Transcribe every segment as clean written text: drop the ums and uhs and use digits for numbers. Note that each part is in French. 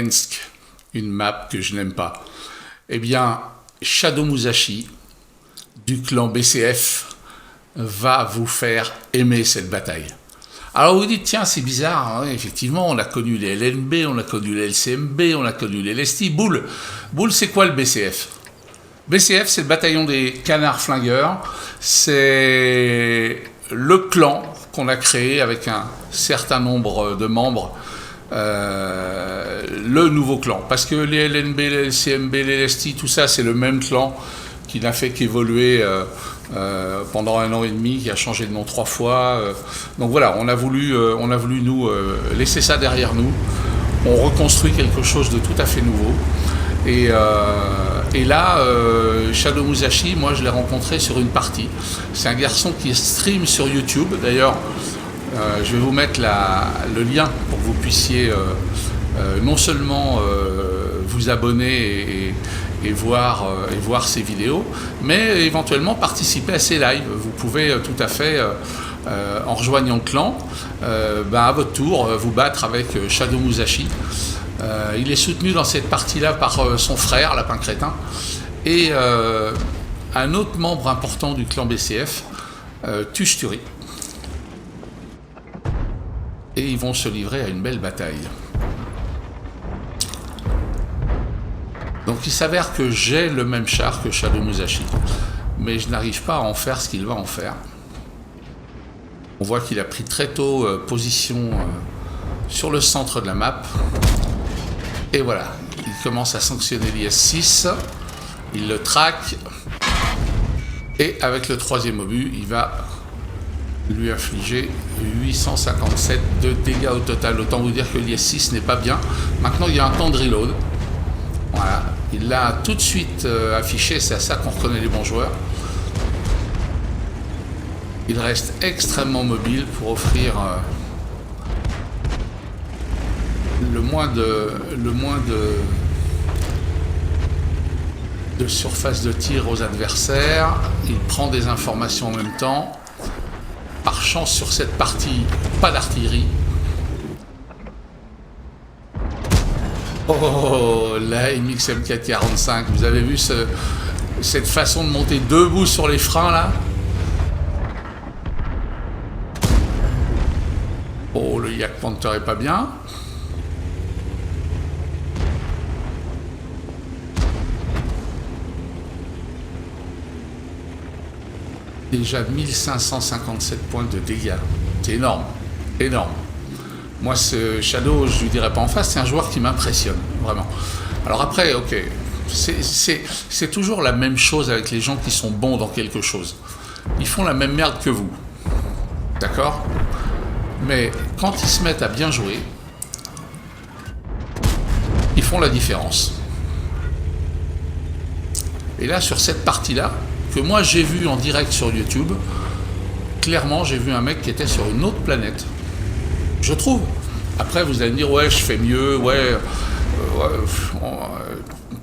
Smolensk, une map que je n'aime pas. Eh bien, Shadow Musashi, du clan BCF, va vous faire aimer cette bataille. Alors vous vous dites, tiens, c'est bizarre, hein, effectivement, on a connu les LNB, on a connu les LCMB, on a connu les LST. Boule, c'est quoi le BCF? BCF, c'est le bataillon des canards flingueurs. C'est le clan qu'on a créé avec un certain nombre de membres. Le nouveau clan. Parce que les LNB, les LCMB, les LST, tout ça, c'est le même clan qui n'a fait qu'évoluer pendant 1 an et demi, qui a changé de nom 3 fois. Donc voilà, on a voulu nous laisser ça derrière nous. On reconstruit quelque chose de tout à fait nouveau. Et là, Shadow Musashi, moi je l'ai rencontré sur une partie. C'est un garçon qui stream sur YouTube. D'ailleurs, je vais vous mettre le lien pour que vous puissiez non seulement vous abonner et voir ses vidéos, mais éventuellement participer à ses lives. Vous pouvez tout à fait, en rejoignant le clan, à votre tour, vous battre avec Shadow Musashi. Il est soutenu dans cette partie-là par son frère, Lapin Crétin, et un autre membre important du clan BCF, Tuche Turi. Et ils vont se livrer à une belle bataille. Donc il s'avère que j'ai le même char que Shadow Musashi, mais je n'arrive pas à en faire ce qu'il va en faire. On voit qu'il a pris très tôt position sur le centre de la map. Et voilà, il commence à sanctionner l'IS-6, il le traque, et avec le 3e obus, il va lui infliger 857 de dégâts au total. Autant vous dire que l'IS-6 n'est pas bien. Maintenant, il y a un temps de reload. Voilà, il l'a tout de suite affiché, c'est à ça qu'on reconnaît les bons joueurs. Il reste extrêmement mobile pour offrir le moins de surface de tir aux adversaires. Il prend des informations en même temps. Par chance, sur cette partie, pas d'artillerie. Oh, la MX M445, vous avez vu cette façon de monter debout sur les freins là? Oh, le Yak Panther est pas bien. Déjà 1557 points de dégâts. C'est énorme, énorme. Moi, ce Shadow, je ne lui dirais pas en face, c'est un joueur qui m'impressionne, vraiment. Alors après, ok, c'est toujours la même chose avec les gens qui sont bons dans quelque chose. Ils font la même merde que vous, d'accord? Mais quand ils se mettent à bien jouer, ils font la différence. Et là, sur cette partie-là, que moi j'ai vu en direct sur YouTube, clairement, j'ai vu un mec qui était sur une autre planète. Je trouve. Après, vous allez me dire, ouais, je fais mieux, ouais,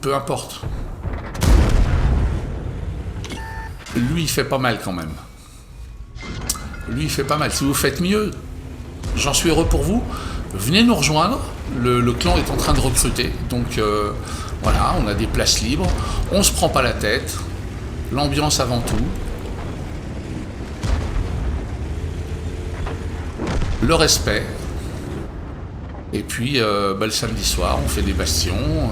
peu importe. Lui, il fait pas mal quand même. Lui, il fait pas mal. Si vous faites mieux, j'en suis heureux pour vous. Venez nous rejoindre. Le clan est en train de recruter. Donc, voilà, on a des places libres. On se prend pas la tête. L'ambiance avant tout. Le respect. Et puis le samedi soir, on fait des bastions.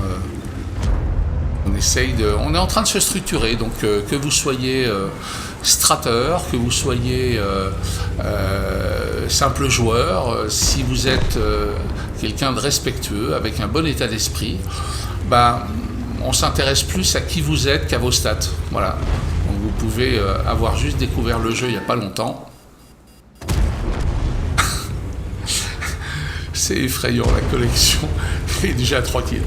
On est en train de se structurer. Donc que vous soyez strateur, que vous soyez simple joueur, si vous êtes quelqu'un de respectueux, avec un bon état d'esprit, on s'intéresse plus à qui vous êtes qu'à vos stats. Voilà. Donc vous pouvez avoir juste découvert le jeu il n'y a pas longtemps. C'est effrayant, la collection est déjà à 3 kills.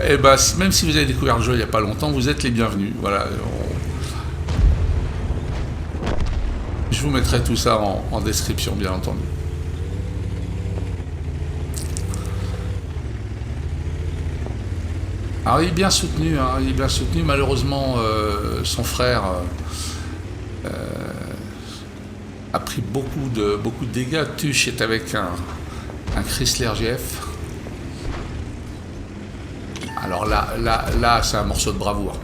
Et même si vous avez découvert le jeu il n'y a pas longtemps, vous êtes les bienvenus. Voilà. Je vous mettrai tout ça en description, bien entendu. Alors il est bien soutenu, hein, il est bien soutenu. Malheureusement, son frère a pris beaucoup de dégâts. Tuche est avec un Chrysler GF. Alors là, c'est un morceau de bravoure.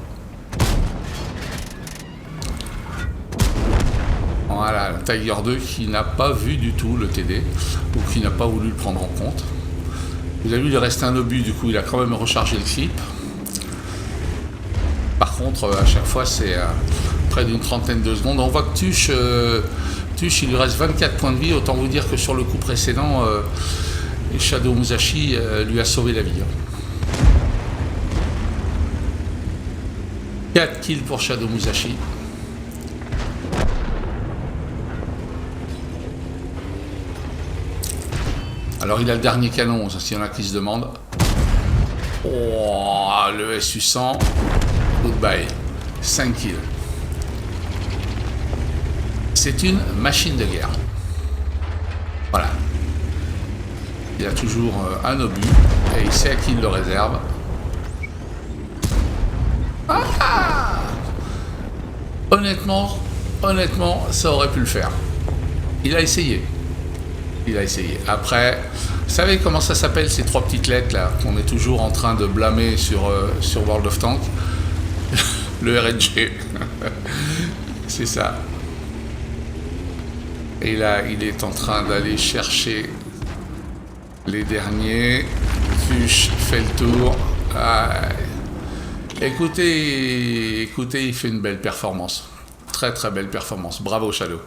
Voilà, le Tiger 2 qui n'a pas vu du tout le TD, ou qui n'a pas voulu le prendre en compte. Vous avez vu, il est resté un obus, du coup il a quand même rechargé le clip. Par contre, à chaque fois, c'est près d'une trentaine de secondes. On voit que Tuche, il lui reste 24 points de vie. Autant vous dire que sur le coup précédent, Shadow Musashi lui a sauvé la vie. 4 kills pour Shadow Musashi. Alors il a le dernier canon, s'il y en a qui se demandent. Oh, le SU-100. Goodbye. 5 kills. C'est une machine de guerre. Voilà. Il a toujours un obus et il sait à qui il le réserve. Ah, honnêtement, ça aurait pu le faire. Il a essayé. Après, vous savez comment ça s'appelle ces 3 petites lettres là qu'on est toujours en train de blâmer sur World of Tanks? Le RNG. C'est ça. Et là, il est en train d'aller chercher les derniers. Tuche fait le tour. Ah. Écoutez, il fait une belle performance. Très très belle performance. Bravo Shadow.